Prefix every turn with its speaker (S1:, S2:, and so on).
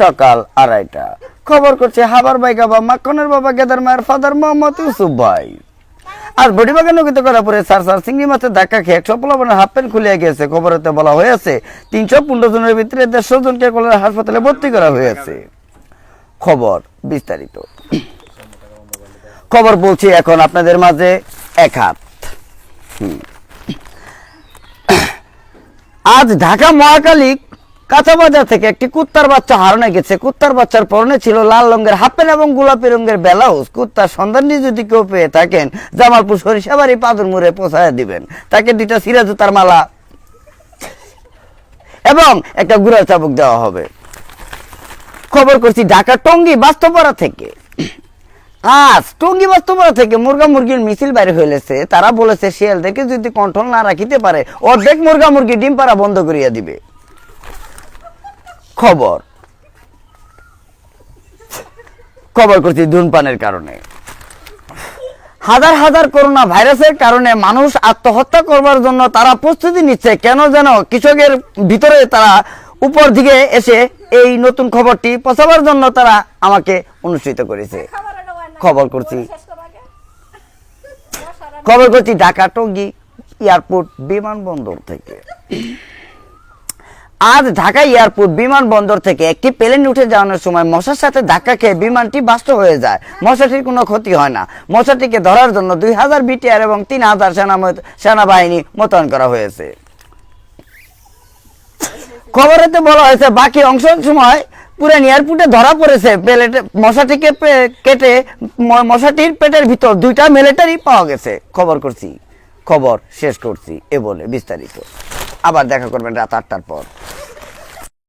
S1: সকাল 2:30 খবর করছে হাবার ভাই বাবা মাখনের বাবা গেদার মায়ের ফাদার মোহাম্মদ ইউসুফ ভাই আর বডিবাগান নগিত করার পরে সার চিংড়ি মাছের ধাক্কা খেয়ে 115 হাফ প্যান্ট খুলে গিয়েছে। খবরেতে বলা হয়েছে 315 জনের ভিতরে 150 জনকে কলেরা হাসপাতালে ভর্তি করা হয়েছে। খবর বিস্তারিত খবর বলছি এখন আপনাদের মাঝে এক হাত। আজ ঢাকা মহাকালী কাঁচা বাজার থেকে একটি কুত্তার বাচ্চা হারানো গেছে। কুত্তার বাচ্চার পরনে ছিল লাল রঙের হাফ প্যান্ট এবং গোলাপি রঙের ব্লাউজ। কুত্তার সন্ধান নিয়ে যদি কেউ পেয়ে থাকেন জামালপুর সরিষাবাড়ি পাদুর মোড়ে পৌঁছায় দিবেন। তাকে 2টা সিরা জুতার মালা এবং একটা গুড়ার চাবুক দেওয়া হবে। খবর করছি ঢাকা টঙ্গী বাস্তবপাড়া থেকে। আজ টঙ্গী বাস্তবপাড়া থেকে মুরগা মুরগির মিছিল বাইরে হয়েছে। তারা বলেছে শিয়ালদেরকে যদি কন্ট্রোল না রাখিতে পারে অর্ধেক মুরগা মুরগি ডিম পাড়া বন্ধ করিয়া দিবে। খবর করছি ধূমপানের কারণে হাজার হাজার করোনা ভাইরাসের কারণে মানুষ আত্মহত্যা করবার জন্য তারা প্রস্তুতি নিচ্ছে। কেন যেন কৃষকের ভিতরে তারা উপর দিকে এসে এই নতুন খবরটি পৌঁছাবার জন্য তারা আমাকে অনুষ্ঠিত করেছে। খবর করছি ঢাকা টঙ্গী এয়ারপোর্ট বিমানবন্দর থেকে। আজ ঢাকা এয়ারপোর্ট বিমানবন্দর থেকে একটি প্লেন উঠে যাওয়ার সময় মশার সাথে ধাক্কা খেয়ে বিমানটি বাস্ট হয়ে যায়। মশাটির কোনো ক্ষতি হয় না। মশাটিকে ধরার জন্য 2000 বিটিআর এবং 3000 সেনাবাহিনী মোতায়েন করা হয়েছে। খবরেতে বলা হয়েছে বাকি অংশের সময় পুরান এয়ারপোর্টে ধরা পড়েছে। মশাটিকে কেটে মশাটির পেটের ভিতর 2টা মিলিটারি পাওয়া গেছে। খবর শেষ করছি এ বলে বিস্তারিত। আবার দেখা করবেন রাত 8টার পর।